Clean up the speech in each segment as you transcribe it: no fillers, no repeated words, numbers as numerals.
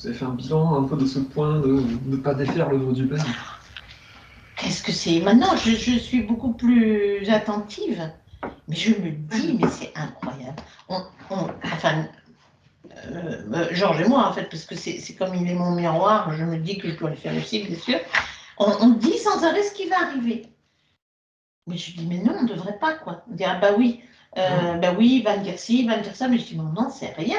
Vous avez fait un bilan un peu de ce point de ne pas défaire l'œuvre du père? Qu'est-ce que c'est? Maintenant, je suis beaucoup plus attentive, mais je me dis, mais c'est incroyable. Enfin, Georges et moi, en fait, parce que c'est comme il est mon miroir, je me dis que je dois le faire aussi, bien sûr. On dit sans arrêt ce qui va arriver. Mais je dis, mais non, on ne devrait pas, quoi. On dit, ah bah oui, il va me dire ci, il va me dire ça, mais je dis, non, non, c'est rien.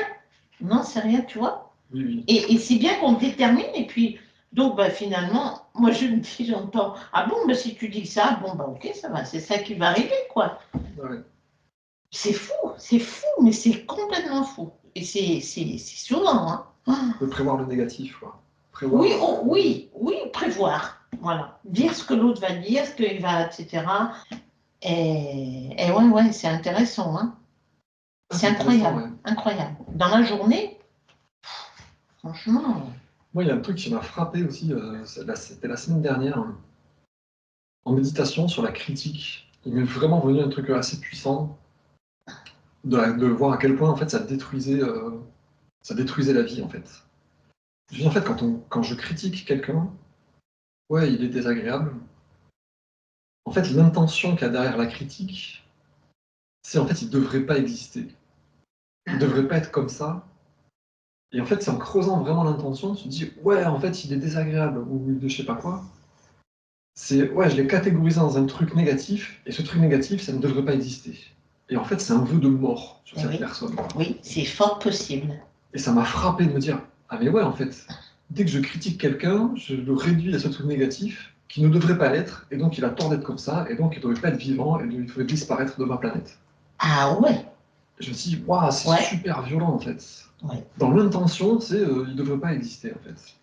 Non, c'est rien, tu vois. Oui, oui. Et c'est bien qu'on détermine, et puis, donc, bah, finalement, moi, je me dis, j'entends, ah bon, bah, si tu dis ça, bon, bah, ok, ça va, c'est ça qui va arriver, quoi. Ouais. C'est fou, mais c'est complètement fou. Et c'est souvent, hein. De prévoir le négatif, quoi. Prévoir, Oui, prévoir. Voilà. Dire ce que l'autre va dire, ce qu'il va, etc. Et ouais, c'est intéressant, hein. C'est incroyable, ouais. incroyable. Dans la journée, franchement. Moi, il y a un truc qui m'a frappé aussi, c'était la semaine dernière, hein, en méditation sur la critique. Il m'est vraiment venu un truc assez puissant de voir à quel point en fait ça détruisait la vie en fait. Je dis en fait quand je critique quelqu'un, ouais, il est désagréable. En fait, l'intention qu'il y a derrière la critique, c'est en fait il devrait pas exister. Il devrait pas être comme ça. Et en fait, c'est en creusant vraiment l'intention, tu te dis ouais, en fait, il est désagréable ou de je sais pas quoi. C'est ouais, je l'ai catégorisé dans un truc négatif et ce truc négatif, ça ne devrait pas exister. Et en fait, c'est un vœu de mort sur cette personne. Oui, c'est fort possible. Et ça m'a frappé de me dire, ah mais ouais, en fait, dès que je critique quelqu'un, je le réduis à ce truc négatif qui ne devrait pas l'être, et donc il a tort d'être comme ça, et donc il ne devrait pas être vivant, et donc il devrait disparaître de ma planète. Ah ouais. Je me suis dit, waouh, c'est super violent en fait. Ouais. Dans l'intention, c'est il ne devrait pas exister en fait.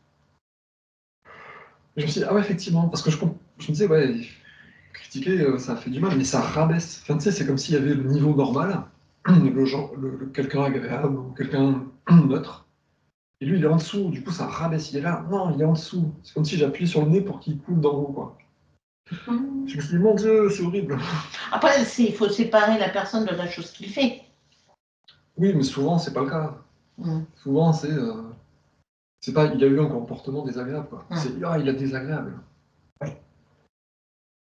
Et je me suis dit, ah ouais, effectivement, parce que je me disais, ouais, critiquer, ça fait du mal, mais ça rabaisse. Enfin, tu sais, c'est comme s'il y avait le niveau normal, quelqu'un agréable ou quelqu'un neutre. Et lui, il est en dessous, du coup, ça rabaisse. Il est là, non, il est en dessous. C'est comme si j'appuyais sur le nez pour qu'il coule d'en haut, quoi. Je me suis dit, mon Dieu, c'est horrible. Après, il faut séparer la personne de la chose qu'il fait. Oui, mais souvent, c'est pas le cas. Souvent, c'est pas, il a eu un comportement désagréable, quoi. C'est, ah, il est désagréable. Oui.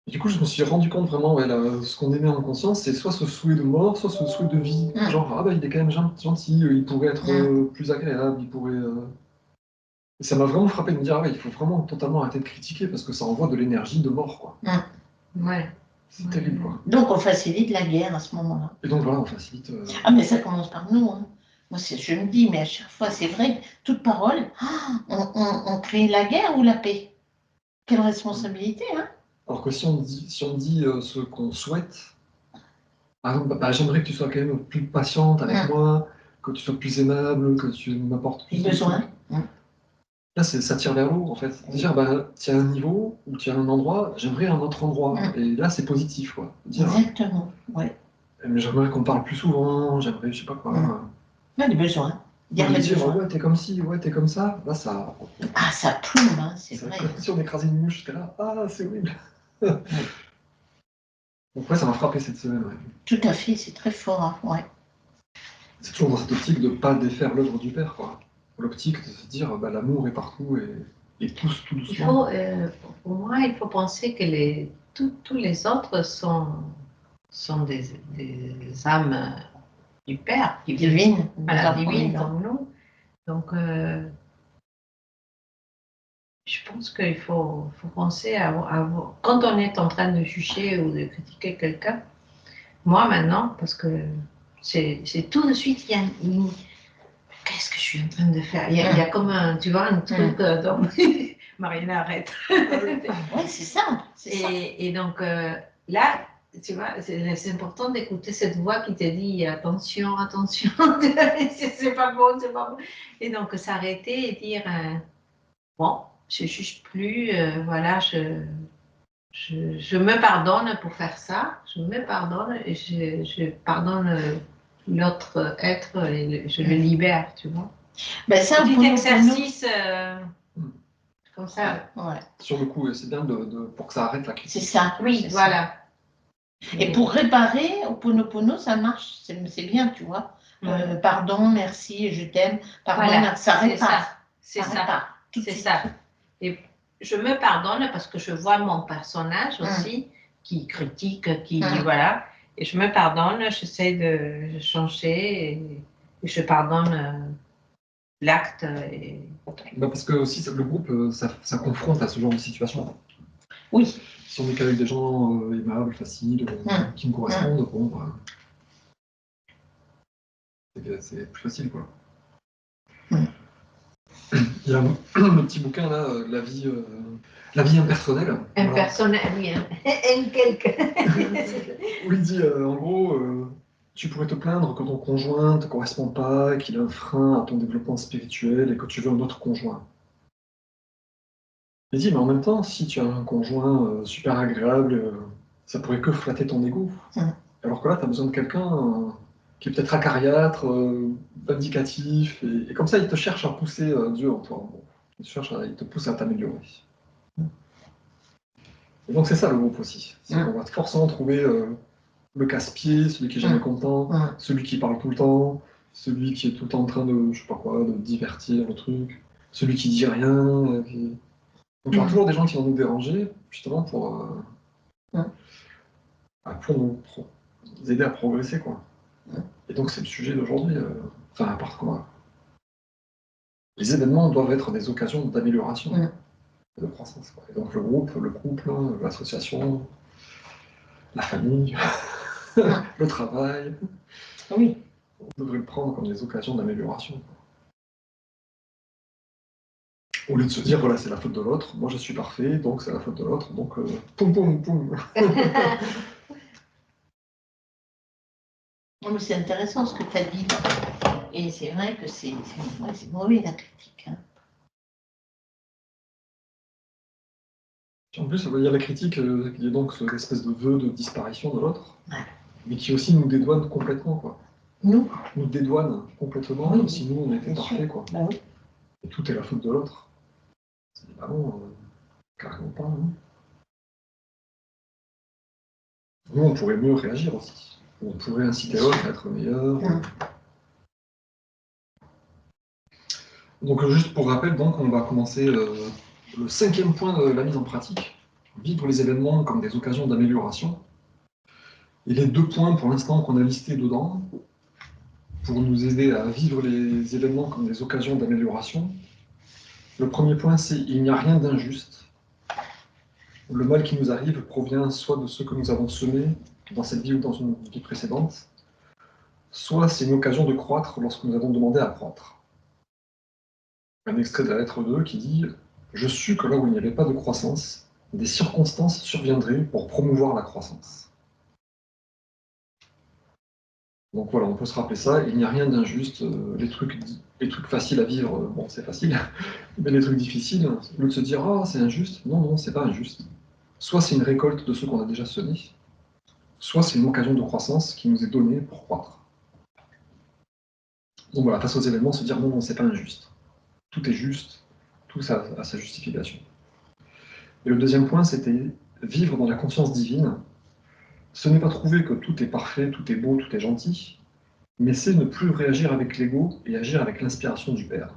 Et du coup, je me suis rendu compte vraiment, ouais, ce qu'on aimait en conscience, c'est soit ce souhait de mort, soit ce souhait de vie. Genre, ah bah, il est quand même gentil, il pourrait être plus agréable, il pourrait... Et ça m'a vraiment frappé de me dire, ah ouais, il faut vraiment totalement arrêter de critiquer parce que ça envoie de l'énergie de mort, quoi. Ouais. C'est terrible, quoi. Donc on facilite la guerre à ce moment-là. Et donc voilà, on facilite... Ah mais ça commence par nous, hein. Moi, je me dis, mais à chaque fois, c'est vrai, toute parole, on crée la guerre ou la paix? Quelle responsabilité, hein? Alors que si on dit ce qu'on souhaite, par exemple, bah, j'aimerais que tu sois quand même plus patiente avec moi, que tu sois plus aimable, que tu m'apportes plus de besoin. Là, ça tire vers l'eau, en fait. Dire, bah, tu as un niveau ou tu as un endroit, j'aimerais un autre endroit. Et là, c'est positif, quoi. Dire, exactement, ouais. Mais j'aimerais qu'on parle plus souvent, j'aimerais, je sais pas quoi. Des besoins. Dire, ouais, t'es comme ci, ouais, t'es comme ça. Là, ça... Ah, ça plume, hein, c'est vrai. Comme si on écrasait une mouche, j'étais là, ah, c'est horrible. Donc ouais, ça m'a frappé cette semaine, ouais. Tout à fait, c'est très fort, hein, ouais. C'est toujours dans cette optique de ne pas défaire l'œuvre du Père, quoi. L'optique de se dire, bah, l'amour est partout et pousse tout doucement. Pour moi, il faut penser que tous les autres sont des âmes du Père, qui divines, divines comme nous. Donc, je pense qu'il faut penser quand on est en train de juger ou de critiquer quelqu'un, moi maintenant, parce que c'est tout de suite, il y a qu'est-ce que je suis en train de faire? Il y a comme un, tu vois, un truc dans... Marina, arrête. Oui, c'est ça. Et donc, là, tu vois, c'est important d'écouter cette voix qui te dit attention, attention, c'est pas bon, c'est pas bon. Et donc, s'arrêter et dire bon, je juge plus, voilà, je me pardonne pour faire ça, je me pardonne et je pardonne l'autre être et je le libère, tu vois. Ben ça, petit exercice comme ça. Ouais. Sur le coup, c'est bien pour que ça arrête la critique. C'est ça. Oui, voilà. Et pour réparer, au Ho'oponopono, ça marche, c'est bien, tu vois. Pardon, merci, je t'aime, pardon, voilà, ça répare. C'est Arrête ça. pas, tout de C'est suite. ça. Et je me pardonne parce que je vois mon personnage aussi qui critique, qui voilà. Et je me pardonne, j'essaie de changer et je pardonne l'acte. Bah parce que aussi, le groupe, ça confronte à ce genre de situation. Oui. Si on est qu'avec des gens aimables, faciles, qui me correspondent, bon, bah, c'est plus facile, quoi. Il y a un petit bouquin, là, la vie impersonnelle. Impersonnel, oui, un quelque. Où il dit, en gros, tu pourrais te plaindre que ton conjoint ne te correspond pas, qu'il a un frein à ton développement spirituel et que tu veux un autre conjoint. Il dit, mais en même temps, si tu as un conjoint super agréable, ça pourrait que flatter ton ego. Alors que là, tu as besoin de quelqu'un qui est peut-être acariâtre, vindicatif, et comme ça, il te cherche à pousser Dieu en toi. Bon, il te pousse à t'améliorer. Et donc c'est ça le groupe aussi. C'est qu'on va forcément trouver le casse-pied, celui qui est jamais content, celui qui parle tout le temps, celui qui est tout le temps en train de, je sais pas quoi, de divertir le truc, celui qui dit rien. Donc il y aura toujours des gens qui vont nous déranger, justement pour nous aider à progresser, quoi. Et donc c'est le sujet d'aujourd'hui. Enfin, à part quoi. Les événements doivent être des occasions d'amélioration et de croissance, quoi. Et donc le groupe, le couple, l'association, la famille, le travail. Oui. On devrait le prendre comme des occasions d'amélioration. Au lieu de se dire, voilà, c'est la faute de l'autre, moi je suis parfait, donc c'est la faute de l'autre, donc poum poum poum. Non, mais c'est intéressant ce que tu as dit. Et c'est vrai que c'est mauvais la critique. Hein. En plus, il y a la critique qui est donc cette espèce de vœu de disparition de l'autre, mais qui aussi nous dédouane complètement, quoi. Nous dédouane complètement, comme si nous on était parfaits, quoi. Bah oui. Et tout est la faute de l'autre. Bah non, carrément pas. Hein. Nous, on pourrait mieux réagir aussi. On pourrait inciter l'autre à être meilleur. Donc, juste pour rappel, donc, on va commencer le 5e point de la mise en pratique. Vivre les événements comme des occasions d'amélioration. Et les 2 points, pour l'instant, qu'on a listés dedans, pour nous aider à vivre les événements comme des occasions d'amélioration. Le premier point, c'est « il n'y a rien d'injuste ». Le mal qui nous arrive provient soit de ce que nous avons semé dans cette vie ou dans une vie précédente, soit c'est une occasion de croître lorsque nous avons demandé à croître. Un extrait de la lettre 2 qui dit « Je sus que là où il n'y avait pas de croissance, des circonstances surviendraient pour promouvoir la croissance. » Donc voilà, on peut se rappeler ça, il n'y a rien d'injuste, les trucs faciles à vivre, bon c'est facile, mais les trucs difficiles, au lieu de se dire « Ah, c'est injuste », non, c'est pas injuste. Soit c'est une récolte de ce qu'on a déjà semé, soit c'est une occasion de croissance qui nous est donnée pour croître. Donc voilà, face aux événements, se dire non, c'est pas injuste. Tout est juste, tout ça a sa justification. Et le deuxième point, c'était vivre dans la conscience divine. Ce n'est pas trouver que tout est parfait, tout est beau, tout est gentil, mais c'est ne plus réagir avec l'ego et agir avec l'inspiration du Père.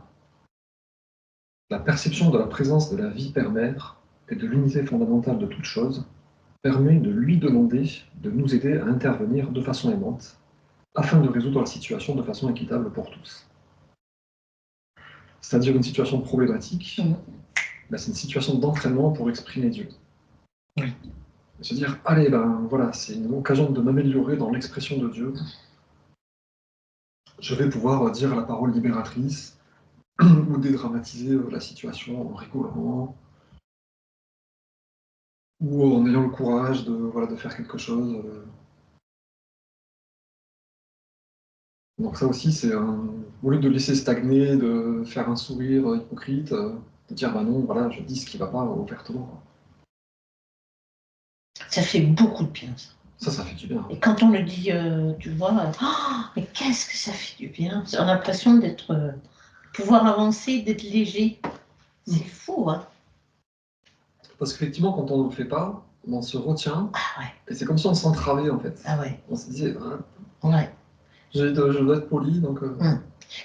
La perception de la présence de la vie Père-Mère et de l'unité fondamentale de toute chose permet de lui demander de nous aider à intervenir de façon aimante, afin de résoudre la situation de façon équitable pour tous. C'est-à-dire une situation problématique, c'est une situation d'entraînement pour exprimer Dieu. Oui. Et se dire, allez, voilà, c'est une occasion de m'améliorer dans l'expression de Dieu. Je vais pouvoir dire la parole libératrice, ou dédramatiser la situation en rigolant, ou en ayant le courage de faire quelque chose. Donc ça aussi, c'est au lieu de laisser stagner, de faire un sourire hypocrite, de dire non, voilà, je dis ce qui ne va pas ouvertement. Quoi. Ça fait beaucoup de bien, ça. Ça fait du bien. Et quand on le dit, tu vois, mais qu'est-ce que ça fait du bien. On a l'impression d'être, pouvoir avancer, d'être léger. C'est fou, hein. Parce qu'effectivement, quand on ne le fait pas, on se retient. Ah ouais. Et c'est comme si on s'entravait, en fait. Ah ouais. On se disait, ouais. Je dois être poli, donc...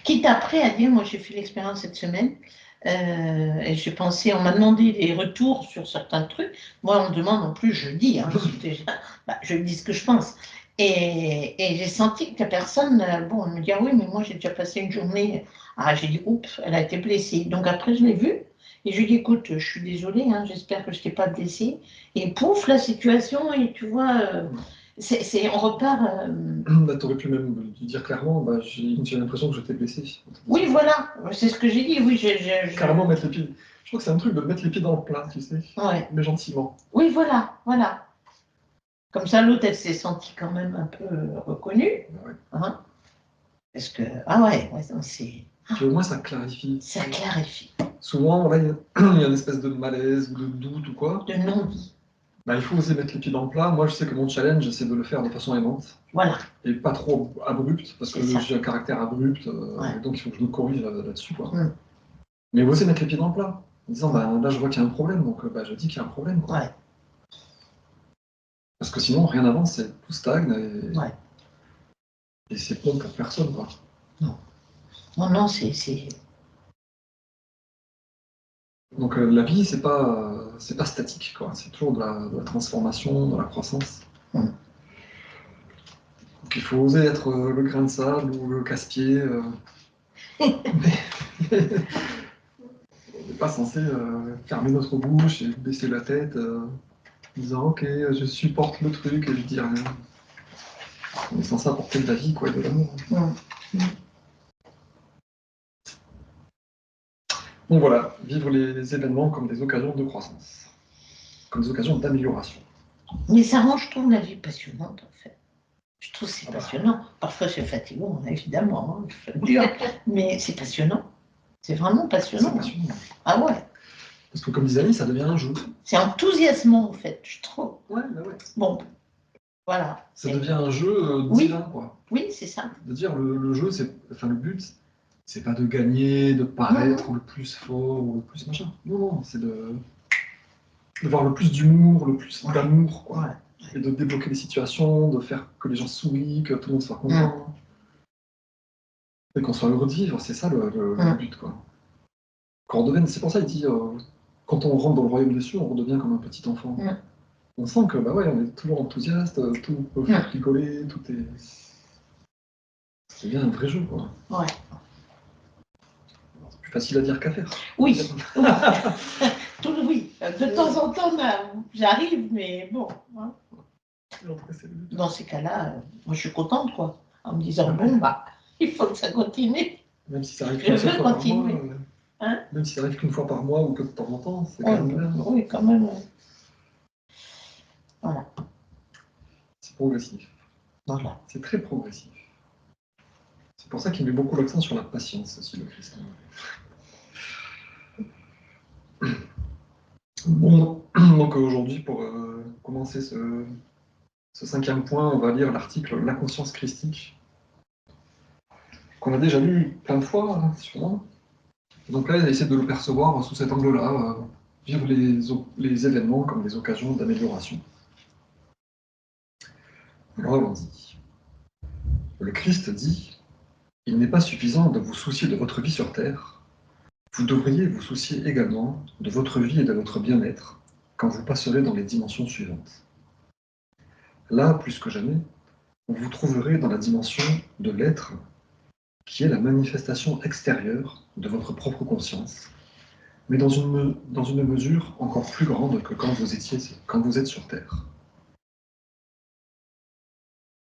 Quitte après à dire, moi j'ai fait l'expérience cette semaine, Et j'ai pensé, on m'a demandé des retours sur certains trucs. Moi, on me demande en plus, je dis, hein, déjà, je dis ce que je pense. Et j'ai senti que la personne, bon, elle me dit, ah oui, mais moi j'ai déjà passé une journée. Ah, j'ai dit, oups, elle a été blessée. Donc après, je l'ai vue. Et je lui ai dit, écoute, je suis désolée, hein, j'espère que je ne t'ai pas blessée. Et pouf, la situation, et tu vois, on repart. Bah, t'aurais pu même lui dire clairement, bah, j'ai l'impression que je t'ai blessé. Oui, voilà, c'est ce que j'ai dit, oui. Carrément mettre les pieds. Je crois que c'est un truc de mettre les pieds dans le plat, tu sais, Ouais. mais gentiment. Oui, voilà, voilà. Comme ça, l'autre, elle s'est sentie quand même un peu reconnue. Ouais. Hein, parce que, ah ouais, c'est. Puis au moins, ça clarifie. Ça clarifie. Souvent, là, il y a une espèce de malaise ou de doute ou quoi. De non-dit. Bah, il faut oser mettre les pieds dans le plat. Moi, je sais que mon challenge, c'est de le faire de façon aimante. Voilà. Et pas trop abrupte, parce que j'ai un caractère abrupt, Ouais. donc il faut que je me corrige là-dessus, quoi. Mm. Mais oser mettre les pieds dans le plat, en disant, bah, là, je vois qu'il y a un problème, donc bah, je dis qu'il y a un problème, quoi. Ouais. Parce que sinon, rien n'avance, tout stagne, Ouais. et c'est bon pour personne, quoi. Non. Non, c'est. Donc la vie, c'est pas statique, quoi. C'est toujours de la transformation, de la croissance. Mm. Donc il faut oser être le grain de sable ou le casse-pied. Mais on n'est pas censé fermer notre bouche et baisser la tête en disant ok, je supporte le truc et je dis rien. On est censé apporter de la vie, quoi, et de l'amour. Mm. Donc voilà, vivre les événements comme des occasions de croissance, comme des occasions d'amélioration. Mais ça rend, je trouve, la vie passionnante, en fait. Je trouve que c'est Ah bah. passionnant. Parfois, c'est fatigant, évidemment, hein, c'est dur, mais c'est passionnant. C'est vraiment passionnant. C'est passionnant. Ah ouais. Parce que comme disait Annie, ça devient un jeu. C'est enthousiasmant, en fait, je trouve. Ouais, bah ouais. Bon, voilà. Ça devient un jeu divin, quoi. Oui, c'est ça. De dire le jeu, le but, c'est pas de gagner, de paraître le plus fort ou le plus machin. Non, c'est de voir le plus d'humour, le plus d'amour, quoi. Ouais. Et de débloquer les situations, de faire que les gens sourient, que tout le monde soit content. Et qu'on soit heureux de vivre, c'est ça le but, quoi. Quand on devient, c'est pour ça, il dit, quand on rentre dans le royaume des cieux, on redevient comme un petit enfant. On sent que, bah ouais, on est toujours enthousiaste, tout peut faire rigoler, tout est... C'est bien un vrai jeu, quoi. Ouais. C'est plus facile à dire qu'à faire. Oui. Oui. De temps en temps, j'arrive, mais bon. Hein. Dans ces cas-là, moi je suis contente, quoi. En me disant, bon, bah, il faut que ça continue. Même si ça arrive Je veux continuer. Hein, même si ça arrive qu'une fois par mois ou que de temps en temps, c'est quand même bien. Oui, quand même. Voilà. C'est progressif. Voilà. C'est très progressif. C'est pour ça qu'il met beaucoup l'accent sur la patience aussi, le Christ. Bon, donc aujourd'hui, pour commencer ce 5e point, on va lire l'article « La conscience christique », qu'on a déjà lu plein de fois, hein, sûrement. Donc là, il essaie de le percevoir sous cet angle-là, vivre les événements comme des occasions d'amélioration. Alors allons-y. Le Christ dit « Il n'est pas suffisant de vous soucier de votre vie sur Terre. Vous devriez vous soucier également de votre vie et de votre bien-être quand vous passerez dans les dimensions suivantes. Là, plus que jamais, vous vous trouverez dans la dimension de l'être, qui est la manifestation extérieure de votre propre conscience, mais dans une mesure encore plus grande que quand vous êtes sur Terre.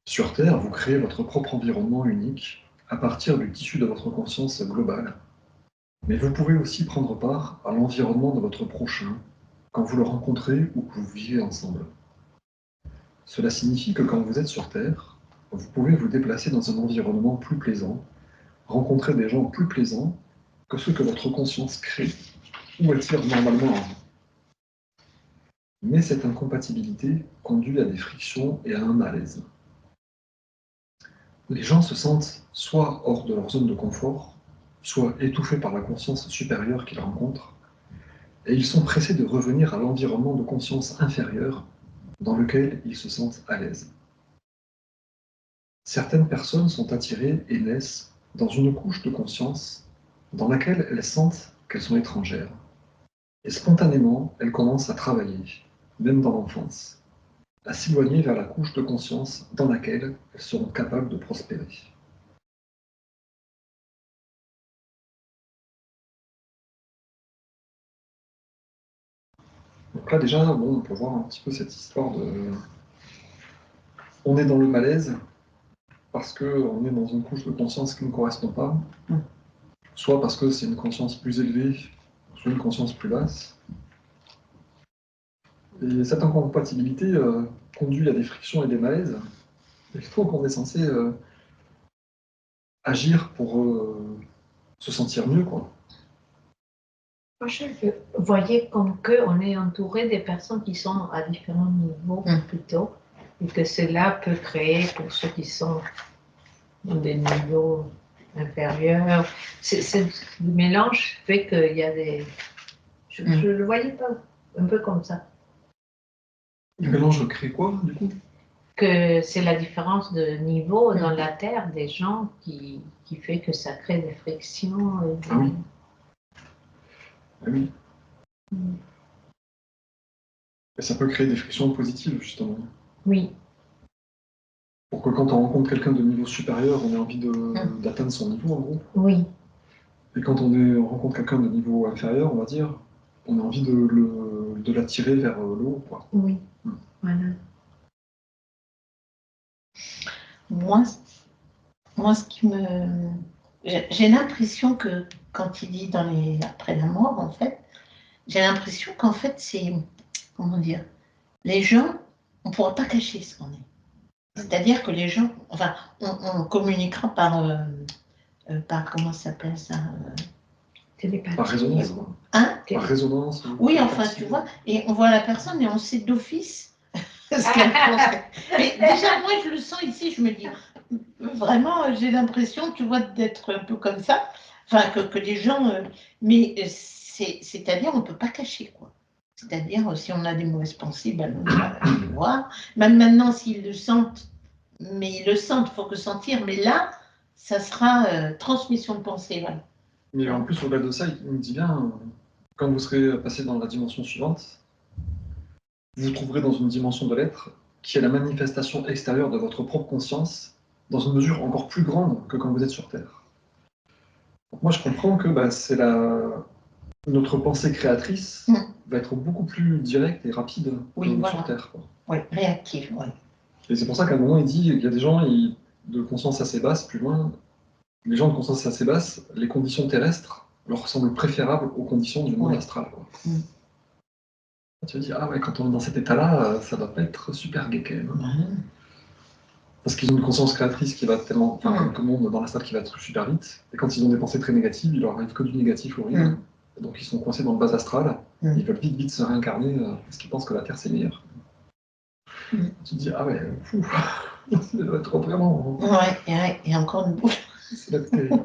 Sur Terre, vous créez votre propre environnement unique à partir du tissu de votre conscience globale, mais vous pouvez aussi prendre part à l'environnement de votre prochain quand vous le rencontrez ou que vous vivez ensemble. Cela signifie que quand vous êtes sur Terre, vous pouvez vous déplacer dans un environnement plus plaisant, rencontrer des gens plus plaisants que ceux que votre conscience crée ou attire normalement en vous. Mais cette incompatibilité conduit à des frictions et à un malaise. Les gens se sentent soit hors de leur zone de confort, soit étouffés par la conscience supérieure qu'ils rencontrent, et ils sont pressés de revenir à l'environnement de conscience inférieure dans lequel ils se sentent à l'aise. Certaines personnes sont attirées et naissent dans une couche de conscience dans laquelle elles sentent qu'elles sont étrangères. Et spontanément, elles commencent à travailler, même dans l'enfance, à s'éloigner vers la couche de conscience dans laquelle elles seront capables de prospérer. Donc là déjà, bon, on peut voir un petit peu cette histoire de... On est dans le malaise parce qu'on est dans une couche de conscience qui ne correspond pas, soit parce que c'est une conscience plus élevée, soit une conscience plus basse. Et cette incompatibilité conduit à des frictions et des malaises. Et je trouve qu'on est censé agir pour se sentir mieux, quoi. Moi, je le voyais comme qu'on est entouré des personnes qui sont à différents niveaux plutôt, et que cela peut créer pour ceux qui sont dans des niveaux inférieurs. Le mélange fait qu'il y a des... Je ne le voyais pas un peu comme ça. Le mélange crée quoi, du coup? Que c'est la différence de niveau dans la Terre des gens qui fait que ça crée des frictions. Et des... Ah oui. Ah oui. Et ça peut créer des frictions positives, justement. Oui. Pour que quand on rencontre quelqu'un de niveau supérieur, on ait envie d'atteindre son niveau, en gros. Oui. Et quand on rencontre quelqu'un de niveau inférieur, on va dire, on a envie de l'attirer vers le haut, quoi. Oui. Voilà. Moi, ce qui me... J'ai l'impression que quand il dit après la mort, en fait, j'ai l'impression qu'en fait, c'est... Comment dire? Les gens, on ne pourra pas cacher ce qu'on est. C'est-à-dire que les gens... Enfin, on communiquera par comment ça s'appelle ça Télépathie. Par résonance, quoi. Hein? Par résonance. Oui, enfin, tu vois, et on voit la personne et on sait d'office ce qu'elle pense. Mais déjà, moi, je le sens ici, je me dis, vraiment, j'ai l'impression, tu vois, d'être un peu comme ça. Enfin, que les gens... mais c'est-à-dire, on ne peut pas cacher, quoi. C'est-à-dire, si on a des mauvaises pensées, ben, on va le voir. Même maintenant, s'ils le sentent, mais ils le sentent, il faut que sentir. Mais là, ça sera transmission de pensée, voilà. Mais en plus, au-delà de ça, il me dit bien, quand vous serez passé dans la dimension suivante, vous vous trouverez dans une dimension de l'être qui est la manifestation extérieure de votre propre conscience, dans une mesure encore plus grande que quand vous êtes sur Terre. Donc moi, je comprends que c'est notre pensée créatrice va être beaucoup plus directe et rapide que sur Terre, quoi. Oui, réactive, oui. Et c'est pour ça qu'à un moment, il dit qu'il y a des gens de conscience assez basse, plus loin, les gens de conscience assez basse, les conditions terrestres leur semblent préférables aux conditions du monde astral, quoi. Tu te dis, ah ouais, quand on est dans cet état-là, ça doit pas être super gai quand même. Parce qu'ils ont une conscience créatrice qui va tellement, enfin, comme tout le monde dans l'astral, qui va être super vite. Et quand ils ont des pensées très négatives, il leur arrive que du négatif horrible. Donc ils sont coincés dans le bas astral. Ils veulent vite se réincarner parce qu'ils pensent que la Terre c'est meilleur. Tu te dis, ah ouais, fou, ça doit être vraiment. Ouais, et encore une bouche. C'est la terrible.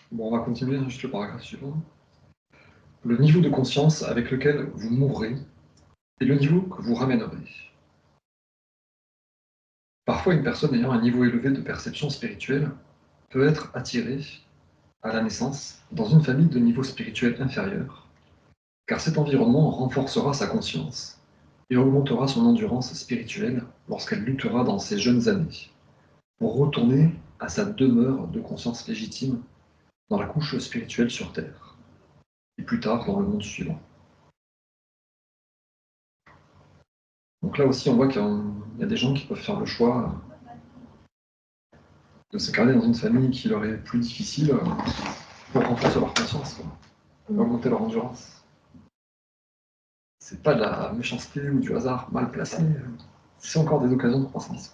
Bon, on va continuer, juste le paragraphe suivant. Le niveau de conscience avec lequel vous mourrez est le niveau que vous ramènerez. Parfois, une personne ayant un niveau élevé de perception spirituelle peut être attirée à la naissance dans une famille de niveau spirituel inférieur, car cet environnement renforcera sa conscience et augmentera son endurance spirituelle lorsqu'elle luttera dans ses jeunes années, pour retourner à sa demeure de conscience légitime dans la couche spirituelle sur Terre, et plus tard dans le monde suivant. Donc là aussi, on voit qu'il y a des gens qui peuvent faire le choix de s'incarner dans une famille qui leur est plus difficile pour renforcer leur conscience, quoi, pour augmenter leur endurance. C'est pas de la méchanceté ou du hasard mal placé, c'est encore des occasions de croissance.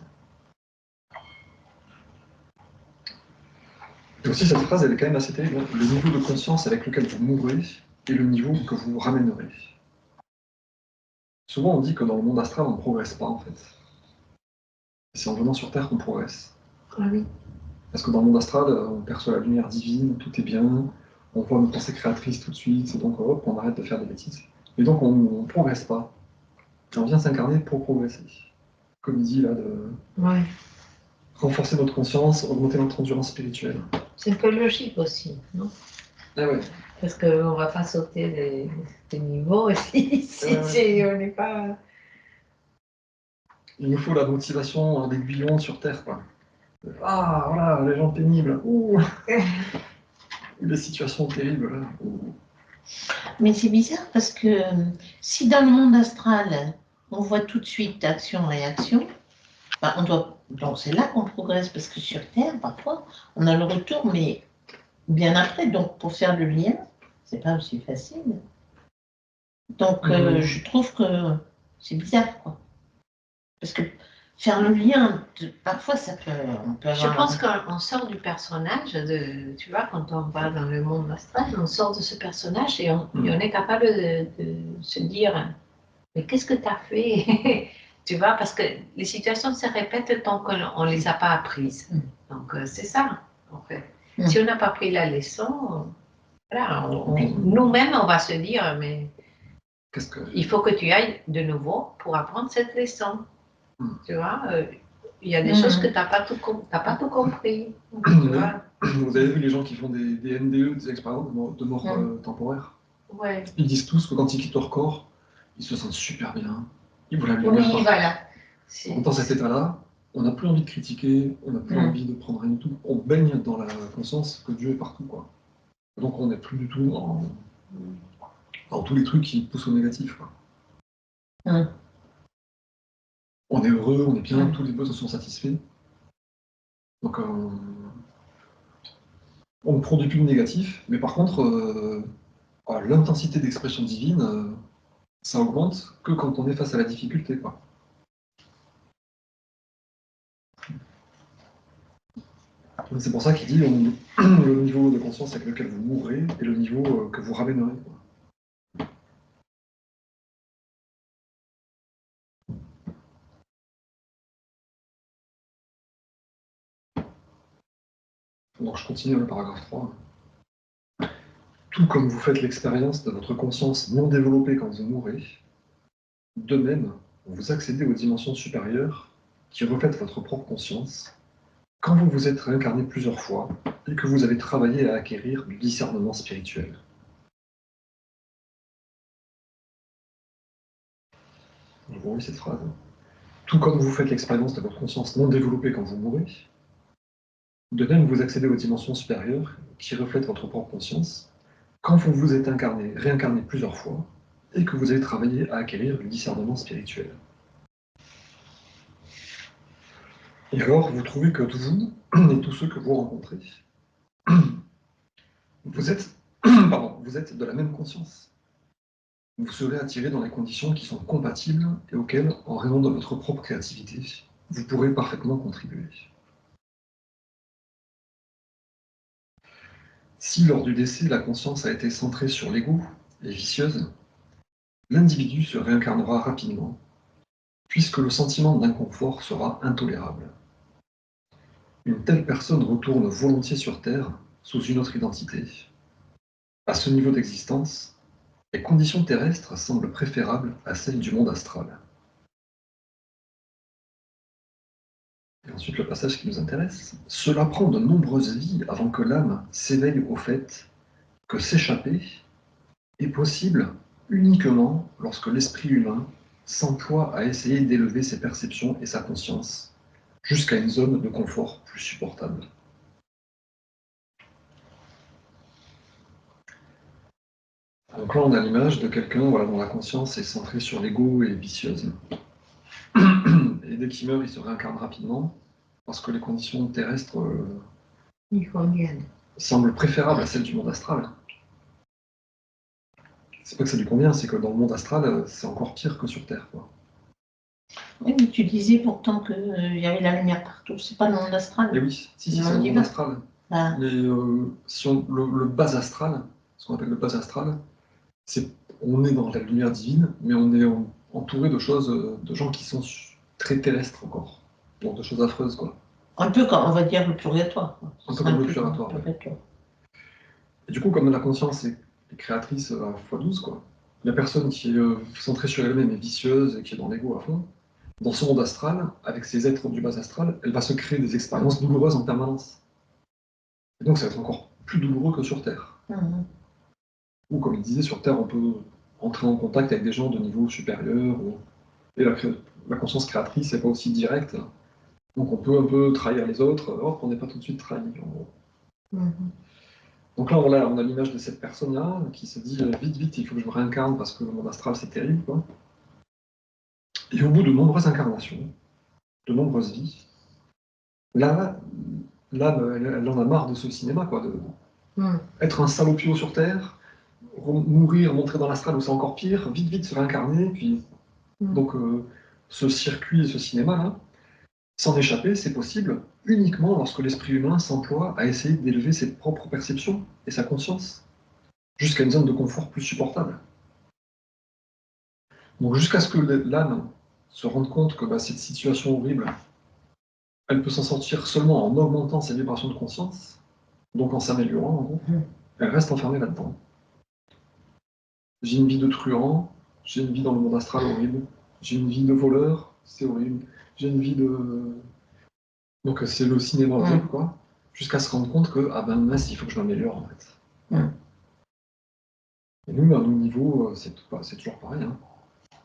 Et aussi, cette phrase, elle est quand même assez terrible. Le niveau de conscience avec lequel vous mourrez est le niveau que vous ramènerez. Souvent, on dit que dans le monde astral, on ne progresse pas, en fait. C'est en venant sur Terre qu'on progresse. Ah oui. Parce que dans le monde astral, on perçoit la lumière divine, tout est bien, on voit nos pensées créatrices tout de suite, et donc hop, on arrête de faire des bêtises. Et donc on ne progresse pas. Et on vient s'incarner pour progresser. Comme il dit là, Ouais. renforcer notre conscience, augmenter notre endurance spirituelle. C'est un peu logique aussi, non? Ah ouais. Parce qu'on ne va pas sauter des niveaux si on n'est pas... Il nous faut la motivation d'aiguillon sur Terre, quoi. Ah, voilà, les gens pénibles. Ouh. Les situations terribles, là. Ouh. Mais c'est bizarre parce que si dans le monde astral, on voit tout de suite action-réaction, ben on doit, donc c'est là qu'on progresse parce que sur Terre, parfois, on a le retour, mais bien après. Donc pour faire le lien, c'est pas aussi facile. Donc je trouve que c'est bizarre, quoi. Parce que faire le lien, parfois ça peut, on peut Je avoir... pense qu'on sort du personnage, tu vois, quand on va dans le monde astral, on sort de ce personnage et on est capable de se dire, mais qu'est-ce que tu as fait? Tu vois, parce que les situations se répètent tant qu'on ne les a pas apprises. Donc c'est ça, en fait. Si on n'a pas pris la leçon, voilà, nous-mêmes, on va se dire, mais il faut que tu ailles de nouveau pour apprendre cette leçon. Tu vois, il y a des choses que tu n'as pas tout compris. Tu vois. Vous avez vu les gens qui font des NDE, des expériences de mort temporaire? Ouais. Ils disent tous que quand ils quittent leur corps, ils se sentent super bien. Ils voulaient bien. Oui, voilà. Dans cet état-là, on n'a plus envie de critiquer, on n'a plus envie de prendre rien du tout. On baigne dans la conscience que Dieu est partout, quoi. Donc on n'est plus du tout dans tous les trucs qui poussent au négatif, quoi. On est heureux, on est bien, tous les besoins sont satisfaits. Donc on ne produit plus de négatif, mais par contre, l'intensité d'expression divine, ça augmente que quand on est face à la difficulté, quoi. C'est pour ça qu'il dit le niveau de conscience avec lequel vous mourrez et le niveau que vous ramènerez, quoi. Donc je continue le paragraphe 3. Tout comme vous faites l'expérience de votre conscience non développée quand vous mourrez, de même, vous accédez aux dimensions supérieures qui reflètent votre propre conscience quand vous vous êtes réincarné plusieurs fois et que vous avez travaillé à acquérir du discernement spirituel. Vous voyez cette phrase. Tout comme vous faites l'expérience de votre conscience non développée quand vous mourrez, de même vous accédez aux dimensions supérieures qui reflètent votre propre conscience quand vous vous êtes réincarné plusieurs fois et que vous avez travaillé à acquérir du discernement spirituel. Et alors, vous trouvez que vous et tous ceux que vous rencontrez, vous êtes de la même conscience. Vous serez attiré dans les conditions qui sont compatibles et auxquelles, en raison de votre propre créativité, vous pourrez parfaitement contribuer. Si lors du décès, la conscience a été centrée sur l'ego et vicieuse, l'individu se réincarnera rapidement, puisque le sentiment d'inconfort sera intolérable. Une telle personne retourne volontiers sur Terre sous une autre identité. À ce niveau d'existence, les conditions terrestres semblent préférables à celles du monde astral. Et ensuite, le passage qui nous intéresse. Cela prend de nombreuses vies avant que l'âme s'éveille au fait que s'échapper est possible uniquement lorsque l'esprit humain s'emploie à essayer d'élever ses perceptions et sa conscience jusqu'à une zone de confort plus supportable. Donc là, on a l'image de quelqu'un dont la conscience est centrée sur l'ego et vicieuse. Et dès qu'il meurt, il se réincarne rapidement, parce que les conditions terrestres semblent préférables à celles du monde astral. C'est pas que ça lui convient, c'est que dans le monde astral, c'est encore pire que sur Terre, quoi. Oui, mais tu disais pourtant qu'il y avait la lumière partout. C'est pas le monde astral. Et oui, si, c'est le monde astral. Ah. Mais si le bas astral, ce qu'on appelle le bas astral, on est dans la lumière divine, mais on est entouré de choses, de gens qui sont très terrestres encore. Donc de choses affreuses, quoi. Un peu comme, on va dire, le purgatoire. Un peu comme le purgatoire, ouais. Et du coup, comme la conscience est créatrice à x12, quoi, la personne qui est centrée sur elle-même est vicieuse et qui est dans l'ego à fond, dans ce monde astral, avec ces êtres du bas astral, elle va se créer des expériences douloureuses en permanence. Et donc ça va être encore plus douloureux que sur Terre. Ou comme il disait, sur Terre, on peut entrer en contact avec des gens de niveau supérieur, et la conscience créatrice n'est pas aussi directe. Donc on peut un peu trahir les autres, hop, on n'est pas tout de suite trahi. En gros. Donc là, on a l'image de cette personne-là qui se dit vite, vite, il faut que je me réincarne parce que mon astral c'est terrible, quoi. Et au bout de nombreuses incarnations, de nombreuses vies, là, elle en a marre de ce cinéma, quoi, être un salopio sur Terre, mourir, montrer dans l'astral où c'est encore pire, vite, vite se réincarner, puis donc ce circuit et ce cinéma-là, s'en échapper, c'est possible uniquement lorsque l'esprit humain s'emploie à essayer d'élever ses propres perceptions et sa conscience jusqu'à une zone de confort plus supportable. Donc jusqu'à ce que l'âme se rende compte que cette situation horrible, elle peut s'en sortir seulement en augmentant ses vibrations de conscience, donc en s'améliorant en gros, elle reste enfermée là-dedans. J'ai une vie de truand, j'ai une vie dans le monde astral horrible, j'ai une vie de voleur, c'est horrible, j'ai une vie de... Donc c'est le cinéma horrible, quoi, jusqu'à se rendre compte que, ah ben mince, il faut que je m'améliore en fait. Et nous, à nos niveaux, c'est toujours pareil. Hein.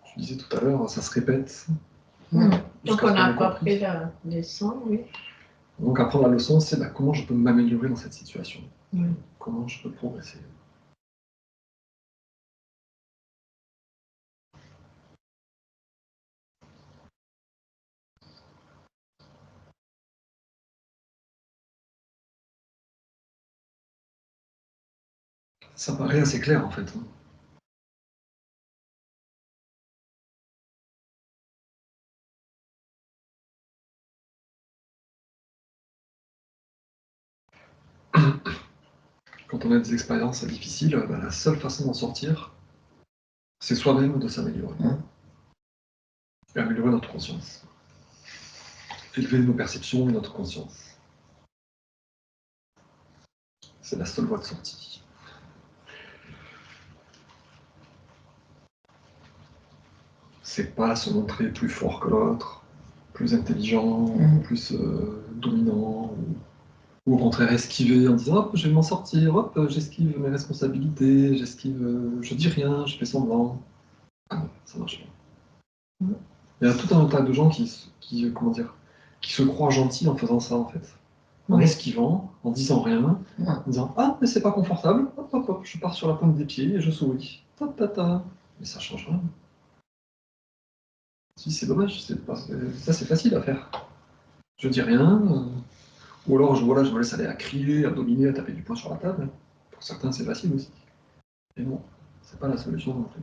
Je disais tout à l'heure, ça se répète. Donc on n'a pas pris la leçon, oui. Donc apprendre la leçon, c'est comment je peux m'améliorer dans cette situation. Comment je peux progresser. Ça paraît assez clair en fait. Quand on a des expériences difficiles, la seule façon d'en sortir, c'est soi-même de s'améliorer. Et améliorer notre conscience. Élever nos perceptions et notre conscience. C'est la seule voie de sortie. C'est pas se montrer plus fort que l'autre, plus intelligent, plus dominant, ou au contraire esquiver en disant hop, je vais m'en sortir, hop, j'esquive mes responsabilités, je dis rien, je fais semblant. Ah non, ça marche pas. Il y a tout un tas de gens qui se croient gentils en faisant ça en fait. En esquivant, en disant rien, en disant ah mais c'est pas confortable, hop hop hop, je pars sur la pointe des pieds et je souris. Mais ça change rien. Si c'est dommage, ça c'est facile à faire. Je dis rien, ou alors je me laisse aller à crier, à dominer, à taper du poing sur la table. Pour certains c'est facile aussi. Et non, c'est pas la solution non plus.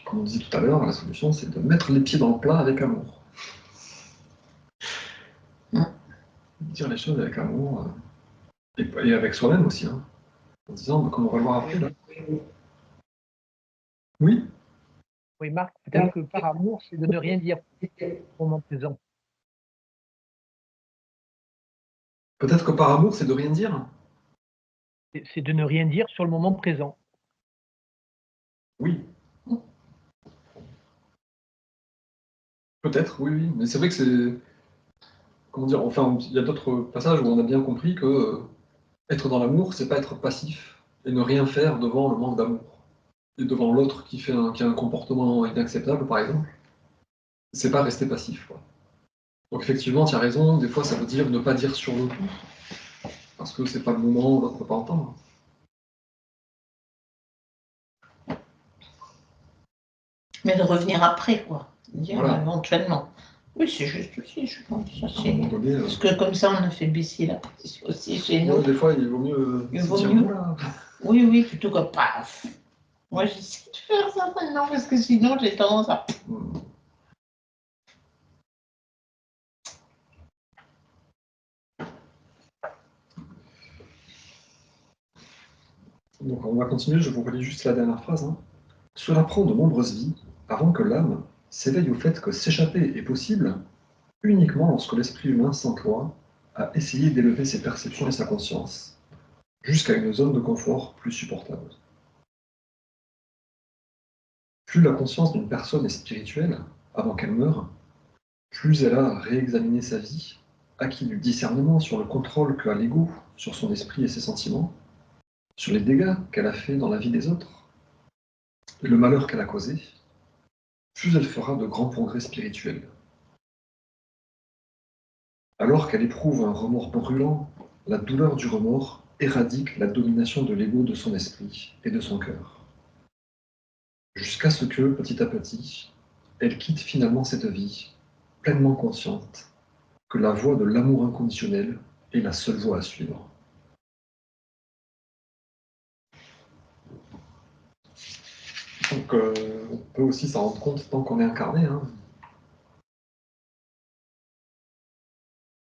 Comme on disait tout à l'heure, la solution c'est de mettre les pieds dans le plat avec amour. Dire les choses avec amour, et avec soi-même aussi, hein, en disant, comme on va le voir après, là. Oui. Oui, Marc, peut-être que par amour, c'est de ne rien dire au moment présent. Peut-être que par amour, c'est de rien dire. C'est de ne rien dire sur le moment présent. Oui. Peut-être, oui, oui. Mais c'est vrai que c'est... Comment dire? Enfin, il y a d'autres passages où on a bien compris que être dans l'amour, c'est pas être passif et ne rien faire devant le manque d'amour. Et devant l'autre qui a un comportement inacceptable, par exemple. C'est pas rester passif, quoi. Donc effectivement, tu as raison, des fois ça veut dire ne pas dire sur le coup, parce que c'est pas le moment, l'autre ne peut pas entendre. Mais de revenir après, quoi. Dire Voilà. éventuellement. Oui, c'est juste aussi, je pense. Ça, À un moment donné, parce que comme ça, on a fait baisser la pression aussi chez nous. Des fois, il vaut mieux se dire, voilà. Oui, oui, plutôt que paf. Moi, j'essaie de faire ça maintenant, parce que sinon, j'ai tendance à... Donc on va continuer, je vous relis juste la dernière phrase. Hein. Cela prend de nombreuses vies avant que l'âme s'éveille au fait que s'échapper est possible uniquement lorsque l'esprit humain s'emploie à essayer d'élever ses perceptions et sa conscience jusqu'à une zone de confort plus supportable. Plus la conscience d'une personne est spirituelle, avant qu'elle meure, plus elle a réexaminé sa vie, acquis du discernement sur le contrôle qu'a l'ego sur son esprit et ses sentiments, sur les dégâts qu'elle a fait dans la vie des autres, et le malheur qu'elle a causé, plus elle fera de grands progrès spirituels. Alors qu'elle éprouve un remords brûlant, la douleur du remords éradique la domination de l'ego de son esprit et de son cœur. Jusqu'à ce que, petit à petit, elle quitte finalement cette vie, pleinement consciente que la voie de l'amour inconditionnel est la seule voie à suivre. Donc, on peut aussi s'en rendre compte tant qu'on est incarné. Hein.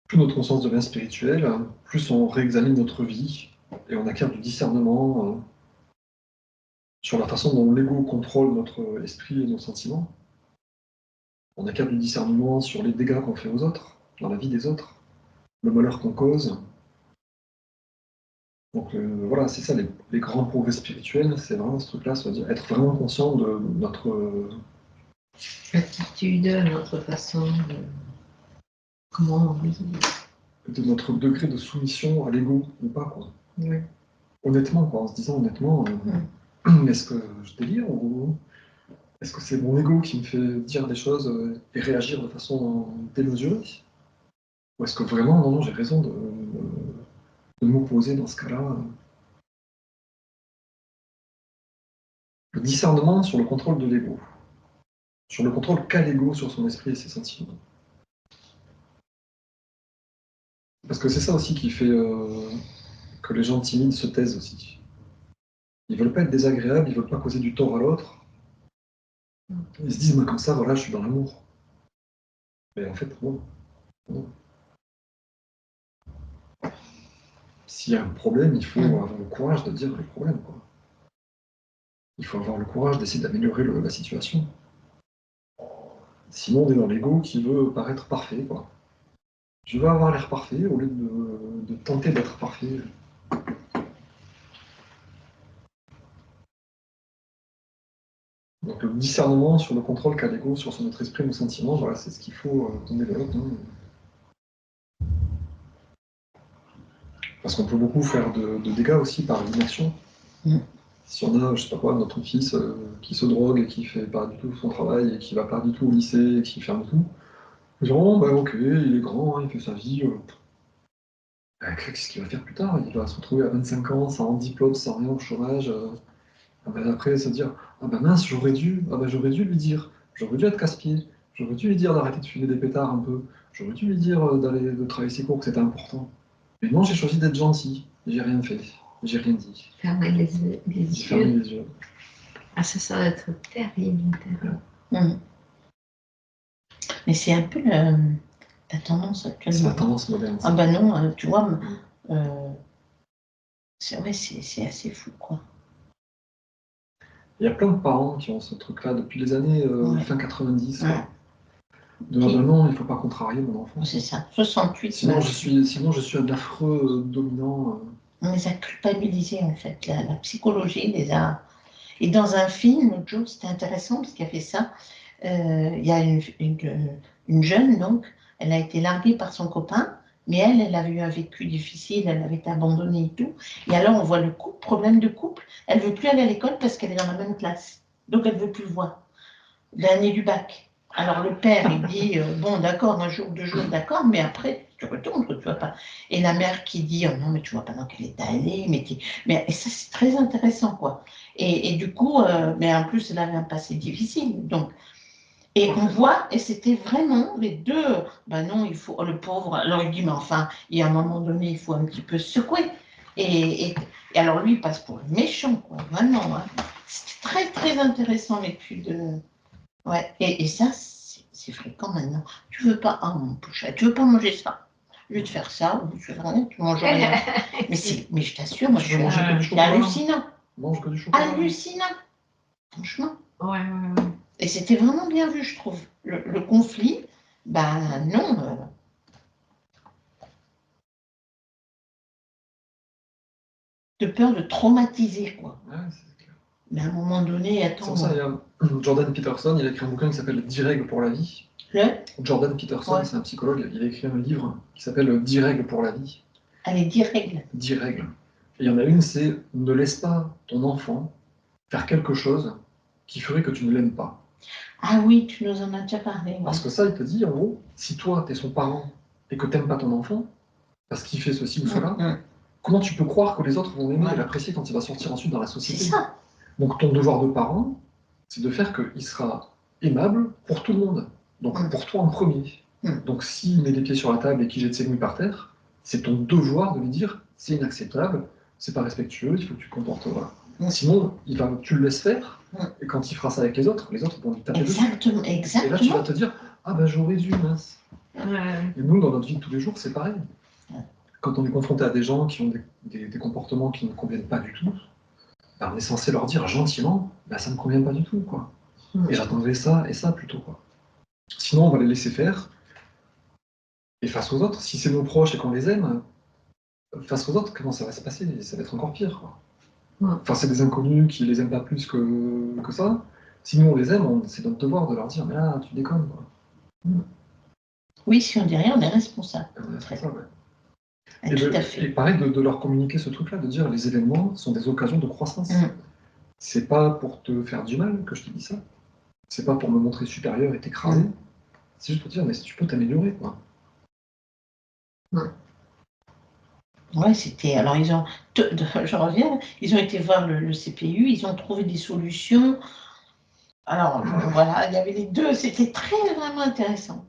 Plus notre conscience devient spirituelle, plus on réexamine notre vie et on acquiert du discernement sur la façon dont l'ego contrôle notre esprit et nos sentiments. On acquiert du discernement sur les dégâts qu'on fait aux autres, dans la vie des autres, le malheur qu'on cause. Donc voilà, c'est ça, les grands progrès spirituels, c'est vraiment ce truc-là, c'est-à-dire être vraiment conscient de notre attitude, notre façon de comment on vit. de notre degré de soumission à l'ego ou pas, quoi. Oui. Honnêtement, quoi, en se disant honnêtement, est-ce que je délire ou est-ce que c'est mon ego qui me fait dire des choses et réagir de façon démesurée? Ou est-ce que vraiment, non, j'ai raison de m'opposer dans ce cas-là? Le discernement sur le contrôle de l'ego, sur le contrôle qu'a l'ego sur son esprit et ses sentiments. Parce que c'est ça aussi qui fait que les gens timides se taisent aussi. Ils veulent pas être désagréables, ils veulent pas causer du tort à l'autre. Ils se disent, moi comme ça, voilà, je suis dans l'amour. Mais en fait, non. Non. S'il y a un problème, il faut avoir le courage de dire le problème, quoi. Il faut avoir le courage d'essayer d'améliorer la situation. Sinon, on est dans l'ego qui veut paraître parfait, quoi. Je veux avoir l'air parfait au lieu de tenter d'être parfait. Donc le discernement sur le contrôle qu'a l'ego sur notre esprit et nos sentiments, voilà, c'est ce qu'il faut qu'on développe. Hein. Parce qu'on peut beaucoup faire de dégâts aussi par l'inaction. Si on a, je sais pas quoi, notre fils qui se drogue et qui fait pas du tout son travail et qui va pas du tout au lycée et qui ferme tout, genre, bah ok, il est grand, hein, il fait sa vie. Qu'est-ce qu'il va faire plus tard? Il va se retrouver à 25 ans, sans diplôme, sans rien, au chômage. Après, se dire, ah bah mince, j'aurais dû lui dire, j'aurais dû être casse-pied, j'aurais dû lui dire d'arrêter de fumer des pétards un peu, j'aurais dû lui dire de travailler ses cours, que c'était important. Mais non, j'ai choisi d'être gentil, j'ai rien fait, j'ai rien dit. Fermer les J'ai fermé yeux. les yeux. Ah, ça va être terrible, terrible. Mais c'est un peu la tendance actuellement. C'est la tendance moderne. Ah bah non, tu vois, c'est vrai, c'est assez fou, quoi. Il y a plein de parents qui ont ce truc-là depuis les années fin 90. Ouais. Quoi. De dire, non, il ne faut pas contrarier mon enfant. C'est ça, 68. Sinon, je suis un affreux dominant. On les a culpabilisés, en fait. La psychologie les a... Et dans un film, l'autre jour, c'était intéressant, parce qu'il y a fait ça. Il y a une jeune, donc, elle a été larguée par son copain, mais elle a eu un vécu difficile, elle avait été abandonnée et tout. Et alors, on voit le couple, problème de couple. Elle ne veut plus aller à l'école parce qu'elle est dans la même classe. Donc, elle ne veut plus le voir. L'année du bac. Alors, le père, il dit, bon, d'accord, un jour, 2 jours, d'accord, mais après, tu retournes, tu vois pas. Et la mère qui dit, oh non, mais tu vois pas dans quel état elle est, mais et ça, c'est très intéressant, quoi. Et du coup, mais en plus, elle avait un passé difficile, donc. Et on voit, et c'était vraiment les deux, ben non, il faut, oh, le pauvre, alors il dit, mais enfin, il y a un moment donné, il faut un petit peu se secouer. Et alors lui, il passe pour le méchant, quoi, vraiment. Hein. C'était très, très intéressant l'étude. Ouais, et ça, c'est fréquent maintenant. Tu veux pas, ah mon pouchet, tu veux pas manger ça? Je vais te faire ça, ou tu veux rien, tu manges rien. mais je t'assure, moi, Tu veux manger que du c'est chocolat? hallucinant. Mange que du chocolat. Hallucinant, franchement. Ouais. Et c'était vraiment bien vu, je trouve. Le conflit, ben non. De peur de traumatiser, quoi. Ouais, c'est clair. Mais à un moment donné, C'est attends. pour ça, il y a Jordan Peterson, il a écrit un bouquin qui s'appelle 10 règles pour la vie. Le Jordan Peterson, Ouais. c'est un psychologue, il a écrit un livre qui s'appelle 10 règles pour la vie. Allez, 10 règles. 10 règles. Et il y en a une, c'est ne laisse pas ton enfant faire quelque chose qui ferait que tu ne l'aimes pas. Ah oui, tu nous en as déjà parlé. Ouais. Parce que ça, il te dit, en gros, si toi, tu es son parent et que tu n'aimes pas ton enfant, parce qu'il fait ceci ou cela, comment tu peux croire que les autres vont l'aimer et l'apprécier quand il va sortir ensuite dans la C'est société? ça. Donc ton devoir de parent, c'est de faire qu'il sera aimable pour tout le monde. Donc pour toi en premier. Donc s'il met les pieds sur la table et qu'il jette ses nouilles par terre, c'est ton devoir de lui dire c'est inacceptable, c'est pas respectueux, il faut que tu te comportes. Voilà. Sinon, tu le laisses faire, et quand il fera ça avec les autres vont lui taper dessus. Exactement. Et là, tu vas te dire ah ben j'aurais dû, mince. Et nous, dans notre vie de tous les jours, c'est pareil. Quand on est confronté à des gens qui ont des comportements qui ne conviennent pas du tout, ben, on est censé leur dire gentiment, ben, ça ne me convient pas du tout, quoi. Et j'attendrai ça et ça plutôt, quoi. Sinon, on va les laisser faire. Et face aux autres, si c'est nos proches et qu'on les aime, face aux autres, comment ça va se passer? Ça va être encore pire, quoi. Enfin, c'est des inconnus qui les aiment pas plus que ça. Si nous on les aime, c'est notre devoir de leur dire, mais là, tu déconnes, quoi. Oui, si on dit rien, on est responsable. C'est ça, ouais. Tout à fait. Et pareil, de leur communiquer ce truc-là, de dire les événements sont des occasions de croissance. C'est pas pour te faire du mal que je te dis ça. C'est pas pour me montrer supérieur et t'écraser. C'est juste pour te dire, mais si tu peux t'améliorer, quoi. Ouais, c'était. Alors, je reviens, ils ont été voir le CPU, ils ont trouvé des solutions. Alors, voilà, il y avait les deux, c'était vraiment intéressant.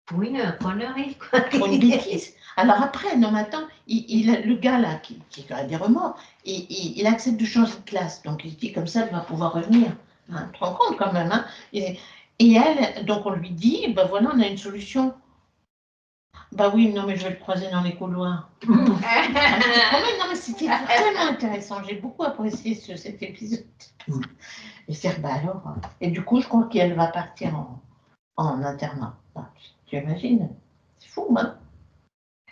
Pour une connerie, quoi. Pour une bêtise. Alors après, non, mais attends, le gars là, qui a des remords, il accepte de changer de classe. Donc il se dit comme ça, il va pouvoir revenir. Hein, tu te rends compte quand même. Hein, et elle, donc on lui dit, ben voilà, on a une solution. Bah oui, non, mais je vais le croiser dans les couloirs. Je te promets, non, mais c'était vraiment intéressant. J'ai beaucoup apprécié cet épisode. Et c'est bah alors. Et du coup, je crois qu'elle va partir en internat. Enfin, tu imagines? C'est fou, hein?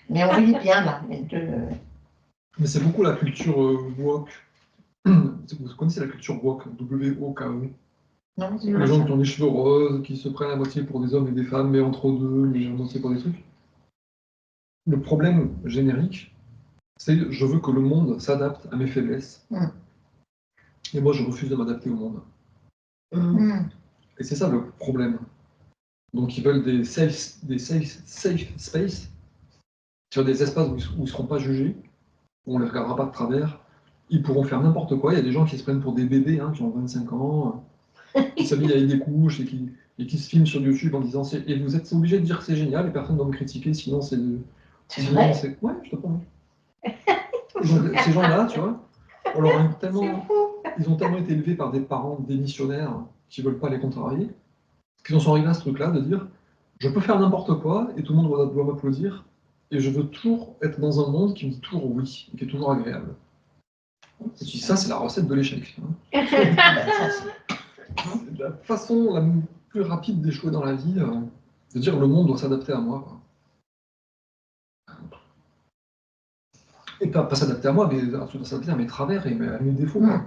Mais on voyait bien là, les deux. Mais c'est beaucoup la culture woke. Vous connaissez la culture woke, W-O-K-E? Non, c'est les gens qui ont les cheveux roses, qui se prennent à moitié pour des hommes et des femmes, mais entre deux, mais à moitié pour des trucs. Le problème générique, c'est je veux que le monde s'adapte à mes faiblesses. Et moi, je refuse de m'adapter au monde. Et c'est ça le problème. Donc ils veulent des safe space, sur des espaces où ils ne seront pas jugés, où on ne les regardera pas de travers. Ils pourront faire n'importe quoi. Il y a des gens qui se prennent pour des bébés, hein, qui ont 25 ans, qui s'habillent avec des couches et qui se filment sur YouTube en disant et vous êtes obligé de dire que c'est génial et personne ne doit me critiquer, sinon c'est de. Sinon, c'est. Ouais, je te promets. Donc, ces gens-là, tu vois, on leur a ils ont tellement été élevés par des parents démissionnaires qui ne veulent pas les contrarier, qu'ils en sont arrivés à ce truc-là de dire je peux faire n'importe quoi et tout le monde doit m'applaudir et je veux toujours être dans un monde qui me dit toujours oui et qui est toujours agréable. Et tu dis ça, c'est la recette de l'échec. Hein. C'est la façon la plus rapide d'échouer dans la vie, de dire le monde doit s'adapter à moi. Quoi. Et pas s'adapter à moi, mais s'adapter à mes travers et à mes défauts. Quoi.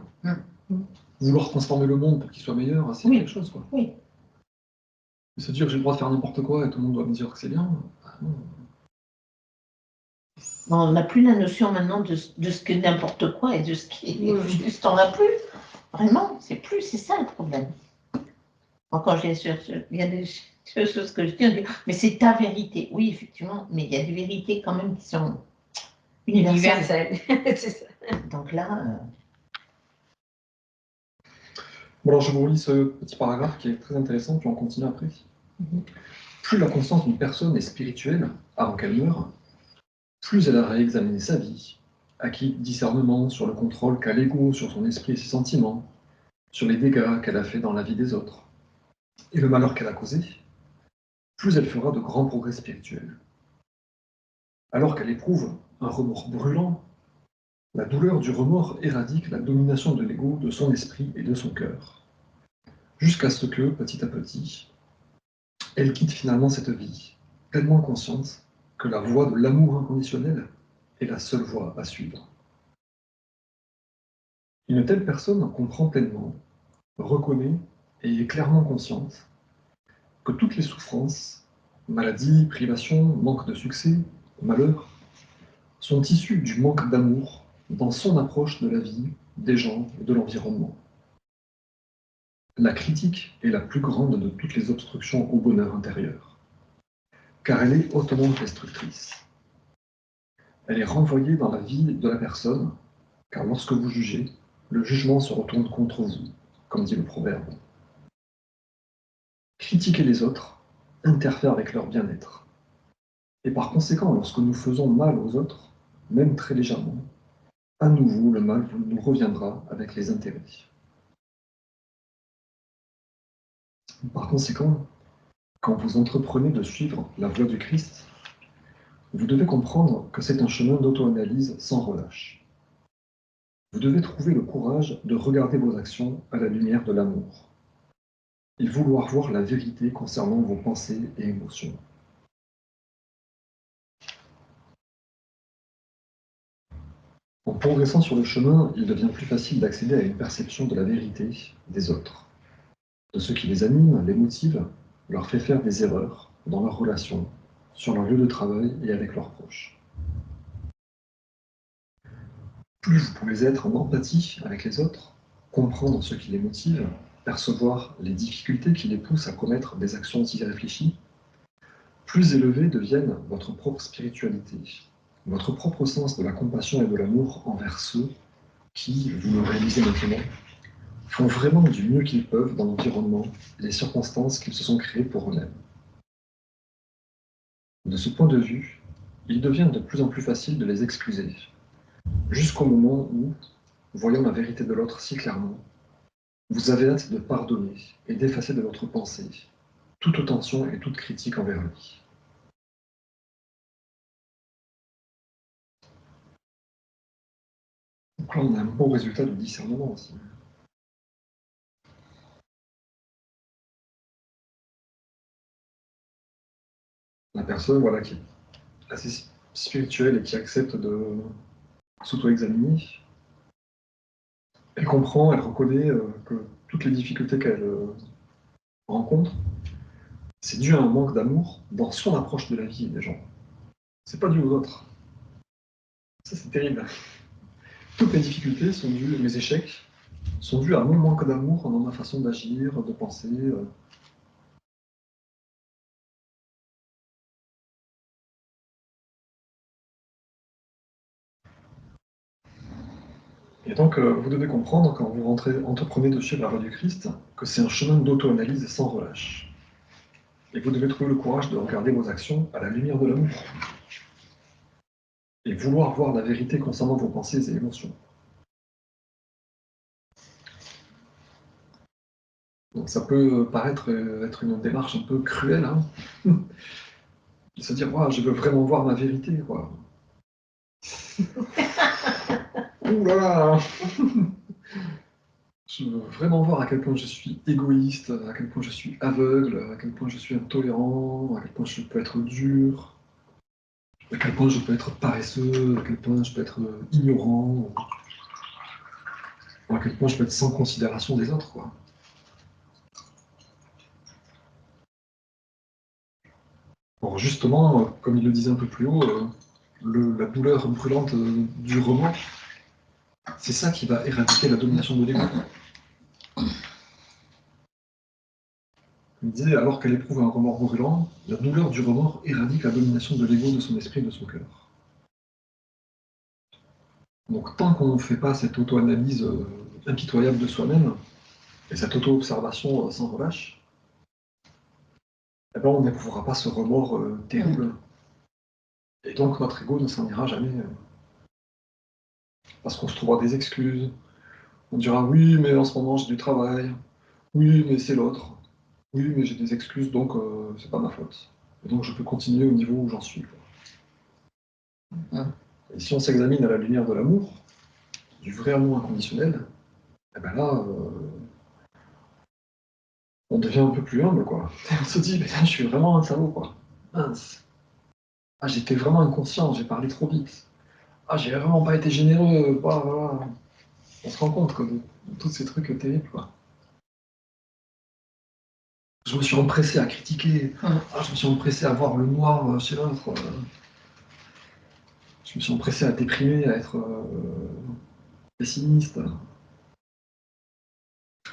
Vouloir transformer le monde pour qu'il soit meilleur, c'est quelque chose. Quoi. Oui. Et se dire j'ai le droit de faire n'importe quoi et tout le monde doit me dire que c'est bien. Bon, on n'a plus la notion maintenant de ce que n'importe quoi et de ce qui est juste. On n'a plus. Vraiment, c'est ça le problème. Encore, il y a des choses que je dis, on dit, mais c'est ta vérité. Oui, effectivement, mais il y a des vérités quand même qui sont universelles. C'est ça. Donc là. Bon, alors je vous relis ce petit paragraphe qui est très intéressant, puis on continue après. Plus la conscience d'une personne est spirituelle, avant qu'elle meure, plus elle a réexaminé sa vie, acquis discernement sur le contrôle qu'a l'ego sur son esprit et ses sentiments, sur les dégâts qu'elle a fait dans la vie des autres, et le malheur qu'elle a causé, plus elle fera de grands progrès spirituels. Alors qu'elle éprouve un remords brûlant, la douleur du remords éradique la domination de l'ego, de son esprit et de son cœur, jusqu'à ce que, petit à petit, elle quitte finalement cette vie, tellement consciente que la voie de l'amour inconditionnel est la seule voie à suivre. Une telle personne comprend pleinement, reconnaît et est clairement consciente que toutes les souffrances, maladies, privations, manque de succès, malheur, sont issues du manque d'amour dans son approche de la vie, des gens et de l'environnement. La critique est la plus grande de toutes les obstructions au bonheur intérieur, car elle est hautement destructrice. Elle est renvoyée dans la vie de la personne, car lorsque vous jugez, le jugement se retourne contre vous, comme dit le proverbe. Critiquer les autres interfère avec leur bien-être. Et par conséquent, lorsque nous faisons mal aux autres, même très légèrement, à nouveau le mal nous reviendra avec les intérêts. Par conséquent, quand vous entreprenez de suivre la voie du Christ, vous devez comprendre que c'est un chemin d'auto-analyse sans relâche. Vous devez trouver le courage de regarder vos actions à la lumière de l'amour et vouloir voir la vérité concernant vos pensées et émotions. En progressant sur le chemin, il devient plus facile d'accéder à une perception de la vérité des autres, de ce qui les anime, les motive, leur fait faire des erreurs dans leurs relations, sur leur lieu de travail et avec leurs proches. Plus vous pouvez être en empathie avec les autres, comprendre ce qui les motive, percevoir les difficultés qui les poussent à commettre des actions irréfléchies, plus élevées deviennent votre propre spiritualité, votre propre sens de la compassion et de l'amour envers ceux qui, vous le réalisez maintenant, font vraiment du mieux qu'ils peuvent dans l'environnement et les circonstances qu'ils se sont créées pour eux-mêmes. De ce point de vue, il devient de plus en plus facile de les excuser, jusqu'au moment où, voyant la vérité de l'autre si clairement, vous avez hâte de pardonner et d'effacer de votre pensée toute tension et toute critique envers lui. Donc là, on a un bon résultat de discernement aussi. La personne voilà, qui est assez spirituelle et qui accepte de s'auto-examiner, elle comprend, elle reconnaît que toutes les difficultés qu'elle rencontre, c'est dû à un manque d'amour dans son approche de la vie et des gens. C'est pas dû aux autres. Ça, c'est terrible. Toutes mes difficultés sont dues, mes échecs, sont dus à mon manque d'amour dans ma façon d'agir, de penser. Et donc, vous devez comprendre, quand vous entreprenez de suivre la voie du Christ, que c'est un chemin d'auto-analyse sans relâche. Et vous devez trouver le courage de regarder vos actions à la lumière de l'amour. Et vouloir voir la vérité concernant vos pensées et émotions. Donc ça peut paraître être une démarche un peu cruelle, hein, de se dire, ouais, je veux vraiment voir ma vérité, quoi. Ouh là là. Je veux vraiment voir à quel point je suis égoïste, à quel point je suis aveugle, à quel point je suis intolérant, à quel point je peux être dur, à quel point je peux être paresseux, à quel point je peux être ignorant, à quel point je peux être sans considération des autres, quoi. Or justement, comme il le disait un peu plus haut, la douleur brûlante du remords, c'est ça qui va éradiquer la domination de l'ego. Il disait, alors qu'elle éprouve un remords brûlant, la douleur du remords éradique la domination de l'ego, de son esprit, de son cœur. Donc tant qu'on ne fait pas cette auto-analyse impitoyable de soi-même, et cette auto-observation sans relâche, eh ben, on n'éprouvera pas ce remords terrible. Et donc notre ego ne s'en ira jamais. Parce qu'on se trouvera des excuses. On dira oui, mais en ce moment j'ai du travail. Oui, mais c'est l'autre. Oui, mais j'ai des excuses, donc c'est pas ma faute. Et donc je peux continuer au niveau où j'en suis. Et si on s'examine à la lumière de l'amour, du vrai amour inconditionnel, et ben là, on devient un peu plus humble, quoi. On se dit, mais je suis vraiment un salaud, quoi. Mince. Ah, j'étais vraiment inconscient, j'ai parlé trop vite. Ah, j'ai vraiment pas été généreux, voilà. On se rend compte quoi, de tous ces trucs terribles, quoi. Je me suis empressé à critiquer, je me suis empressé à voir le noir chez l'autre, je me suis empressé à déprimer, à être pessimiste.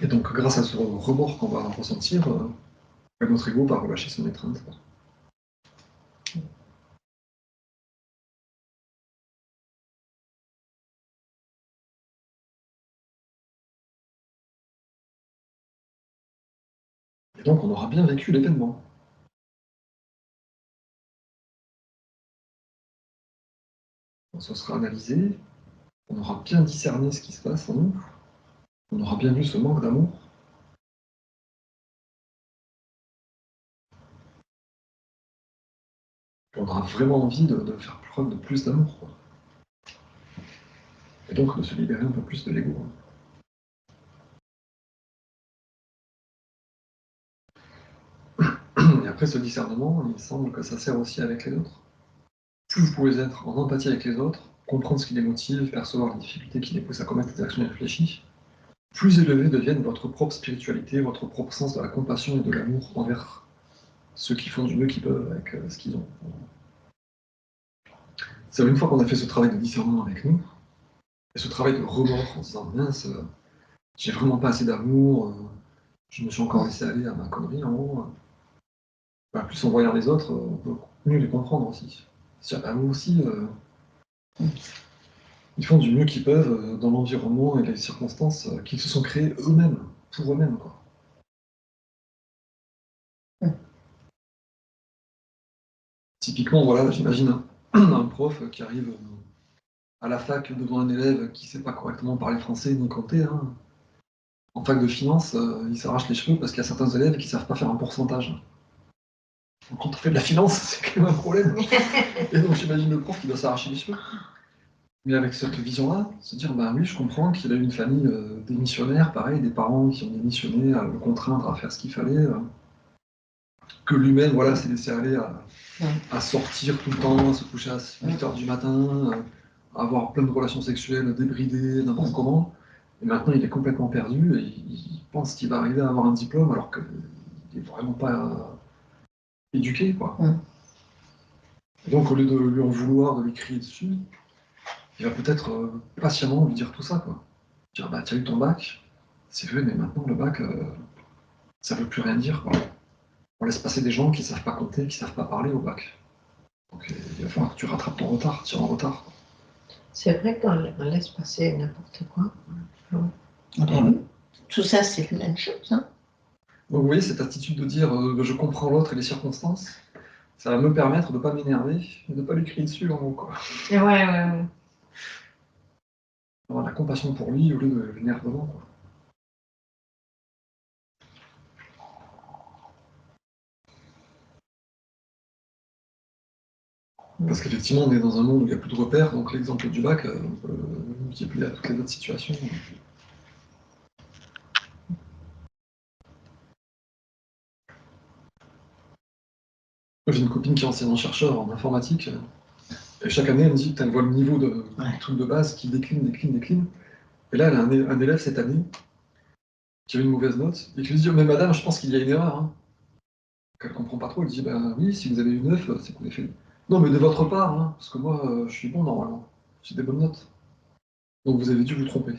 Et donc, grâce à ce remords qu'on va ressentir, notre ego va relâcher son étreinte. Quoi. Et donc, on aura bien vécu l'événement. On se sera analysé, on aura bien discerné ce qui se passe en nous, on aura bien vu ce manque d'amour. On aura vraiment envie de faire preuve de plus d'amour. Quoi. Et donc de se libérer un peu plus de l'ego. Et après ce discernement, il semble que ça sert aussi avec les autres. Plus vous pouvez être en empathie avec les autres, comprendre ce qui les motive, percevoir les difficultés qui les poussent à commettre des actions irréfléchies, plus élevées deviennent votre propre spiritualité, votre propre sens de la compassion et de l'amour envers ceux qui font du mieux qu'ils peuvent avec ce qu'ils ont. C'est une fois qu'on a fait ce travail de discernement avec nous, et ce travail de remords en se disant mince, j'ai vraiment pas assez d'amour, je me suis encore laissé aller à ma connerie en haut. Plus en voyant les autres, on peut mieux les comprendre aussi. C'est-à-dire, eux aussi, ils font du mieux qu'ils peuvent dans l'environnement et les circonstances qu'ils se sont créées eux-mêmes, pour eux-mêmes. Quoi. Typiquement, voilà, j'imagine un prof qui arrive à la fac devant un élève qui ne sait pas correctement parler français ni compter. Hein. En fac de finance, il s'arrache les cheveux parce qu'il y a certains élèves qui ne savent pas faire un pourcentage. Donc, quand on fait de la finance, c'est quand même un problème. Et donc j'imagine le prof qui doit s'arracher les cheveux. Mais avec cette vision-là, se dire, bah oui, je comprends qu'il a eu une famille démissionnaire, pareil, des parents qui ont démissionné, à le contraindre à faire ce qu'il fallait, que lui-même, voilà, s'est laissé aller à sortir tout le temps, à se coucher à 8h du matin, à avoir plein de relations sexuelles débridées, n'importe comment. Et maintenant, il est complètement perdu et il pense qu'il va arriver à avoir un diplôme alors qu'il n'est vraiment pas éduqué, quoi. Et donc, au lieu de lui en vouloir, de lui crier dessus, il va peut-être patiemment lui dire tout ça, quoi. Dire, bah, tu as eu ton bac, c'est vrai, mais maintenant, le bac, ça veut plus rien dire, quoi. On laisse passer des gens qui savent pas compter, qui savent pas parler au bac. Donc, il va falloir que tu rattrapes ton retard, tu es en retard. C'est vrai qu'on laisse passer n'importe quoi. Tout ça, c'est la même chose. Hein. Donc, vous voyez, cette attitude de dire, je comprends l'autre et les circonstances, ça va me permettre de ne pas m'énerver et de ne pas lui crier dessus en haut, quoi. Ouais. Avoir la compassion pour lui au lieu de l'énervement, quoi. Parce qu'effectivement, on est dans un monde où il n'y a plus de repères, donc l'exemple du bac, on peut le multiplier à toutes les autres situations. J'ai une copine qui est enseignant-chercheur en informatique, et chaque année, elle me dit qu'elle voit le niveau de truc de base qui décline. Et là, elle a un élève cette année qui a eu une mauvaise note, et qui lui dit, mais madame, je pense qu'il y a une erreur. Hein. Elle comprend pas trop, elle dit, ben oui, si vous avez eu 9, c'est qu'on est fait. Non, mais de votre part, hein, parce que moi, je suis bon normalement, j'ai des bonnes notes. Donc vous avez dû vous tromper.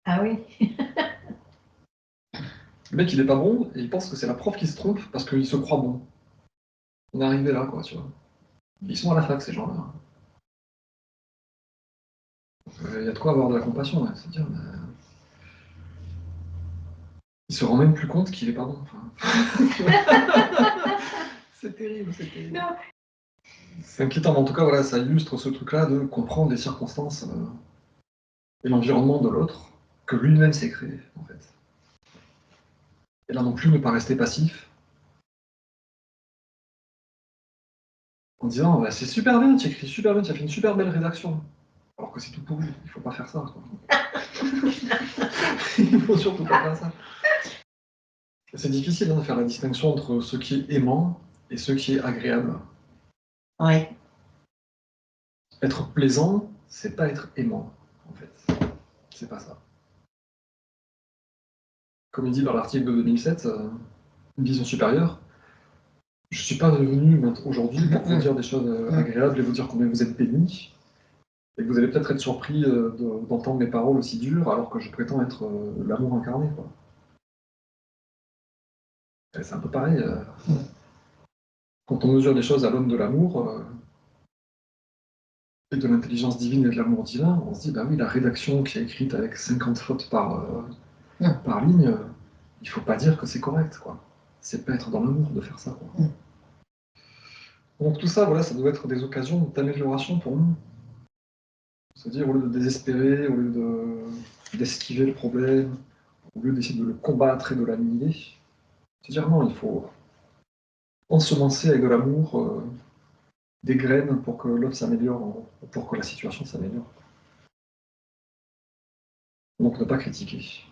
Ah oui. Le mec, il est pas bon, et il pense que c'est la prof qui se trompe parce qu'il se croit bon. On est arrivé là, quoi, tu vois. Ils sont à la fac, ces gens-là. Il y a de quoi avoir de la compassion, ouais. C'est-à-dire, il se rend même plus compte qu'il est pas bon. Enfin... c'est terrible, c'est terrible. Non. C'est inquiétant, mais en tout cas, voilà, ça illustre ce truc-là de comprendre les circonstances et l'environnement de l'autre que lui-même s'est créé, en fait. Et là non plus, ne pas rester passif en disant bah, c'est super bien, tu écris super bien, tu as fait une super belle rédaction. Alors que c'est tout pourri, il faut pas faire ça. Quoi. Il faut surtout pas faire ça. C'est difficile de faire la distinction entre ce qui est aimant et ce qui est agréable. Oui. Être plaisant, c'est pas être aimant, en fait. c'est pas ça. Comme il dit dans l'article de 2007, une vision supérieure, je ne suis pas venu aujourd'hui pour vous dire des choses agréables et vous dire combien vous êtes bénis, et que vous allez peut-être être surpris d'entendre mes paroles aussi dures alors que je prétends être l'amour incarné, quoi. Et c'est un peu pareil. Quand on mesure les choses à l'aune de l'amour et de l'intelligence divine et de l'amour divin, on se dit, bah oui, la rédaction qui est écrite avec 50 fautes par ligne, il faut pas dire que c'est correct, quoi. C'est pas être dans l'amour de faire ça, quoi. Donc tout ça, voilà, ça doit être des occasions d'amélioration pour nous. C'est-à-dire, au lieu de désespérer, au lieu d'esquiver le problème, au lieu d'essayer de le combattre et de l'annihiler, c'est-à-dire non, il faut ensemencer avec de l'amour des graines pour que l'autre s'améliore, pour que la situation s'améliore. Donc ne pas critiquer.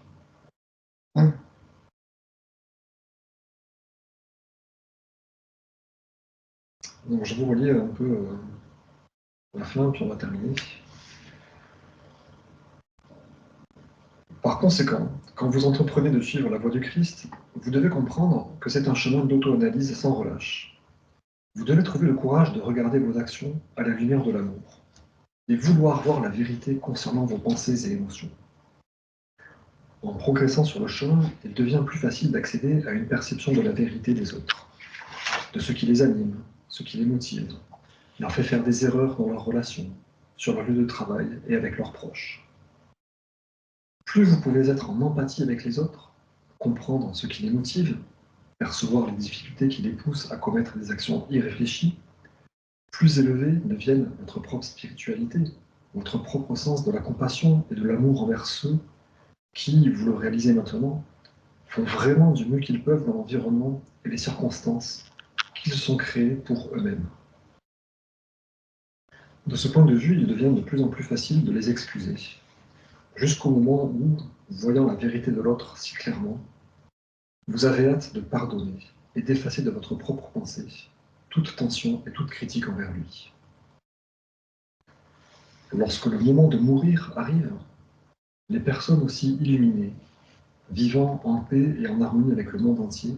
Donc je vous relis un peu la fin, puis on va terminer. Par conséquent, quand vous entreprenez de suivre la voie du Christ, vous devez comprendre que c'est un chemin d'auto-analyse sans relâche. Vous devez trouver le courage de regarder vos actions à la lumière de l'amour et vouloir voir la vérité concernant vos pensées et émotions. En progressant sur le chemin, il devient plus facile d'accéder à une perception de la vérité des autres, de ce qui les anime, ce qui les motive, leur fait faire des erreurs dans leurs relations, sur leur lieu de travail et avec leurs proches. Plus vous pouvez être en empathie avec les autres, comprendre ce qui les motive, percevoir les difficultés qui les poussent à commettre des actions irréfléchies, plus élevée devienne votre propre spiritualité, votre propre sens de la compassion et de l'amour envers ceux qui, vous le réalisez maintenant, font vraiment du mieux qu'ils peuvent dans l'environnement et les circonstances qu'ils se sont créés pour eux-mêmes. De ce point de vue, il devient de plus en plus facile de les excuser, jusqu'au moment où, voyant la vérité de l'autre si clairement, vous avez hâte de pardonner et d'effacer de votre propre pensée toute tension et toute critique envers lui. Lorsque le moment de mourir arrive, les personnes aussi illuminées, vivant en paix et en harmonie avec le monde entier,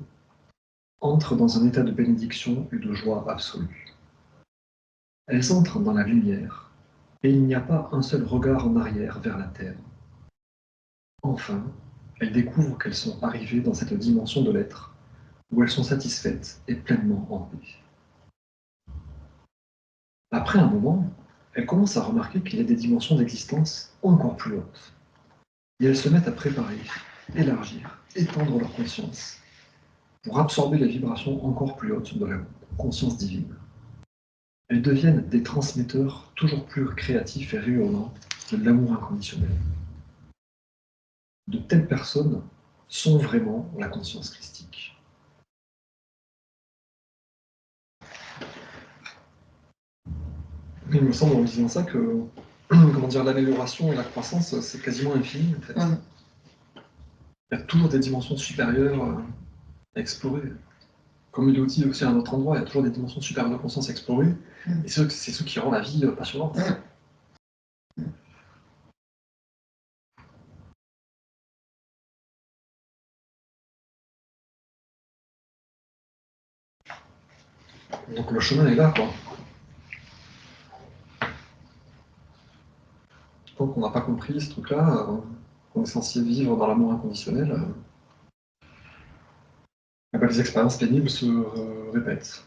entrent dans un état de bénédiction et de joie absolue. Elles entrent dans la lumière, et il n'y a pas un seul regard en arrière vers la terre. Enfin, elles découvrent qu'elles sont arrivées dans cette dimension de l'être, où elles sont satisfaites et pleinement en paix. Après un moment, elles commencent à remarquer qu'il y a des dimensions d'existence encore plus hautes. Et elles se mettent à préparer, élargir, étendre leur conscience, pour absorber les vibrations encore plus hautes de la conscience divine. Elles deviennent des transmetteurs toujours plus créatifs et rayonnants de l'amour inconditionnel. De telles personnes sont vraiment la conscience christique. Il me semble en disant ça que l'amélioration et la croissance, c'est quasiment infini en fait. Il y a toujours des dimensions supérieures à explorer. Comme il le dit aussi à un autre endroit, il y a toujours des dimensions supérieures de conscience à explorer, et c'est ce qui rend la vie passionnante. Donc le chemin est là, quoi. Tant qu'on n'a pas compris ce truc-là, qu'on est censé vivre dans l'amour inconditionnel, les expériences pénibles se répètent.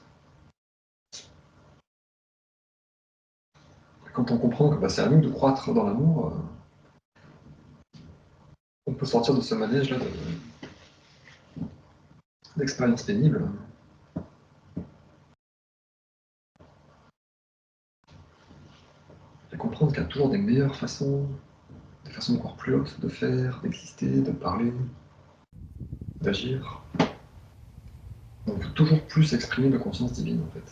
Quand on comprend que c'est à nous de croître dans l'amour, on peut sortir de ce manège-là d'expériences pénibles. Et comprendre qu'il y a toujours des meilleures façons, des façons encore plus hautes de faire, d'exister, de parler, d'agir. On peut toujours plus exprimer la conscience divine, en fait.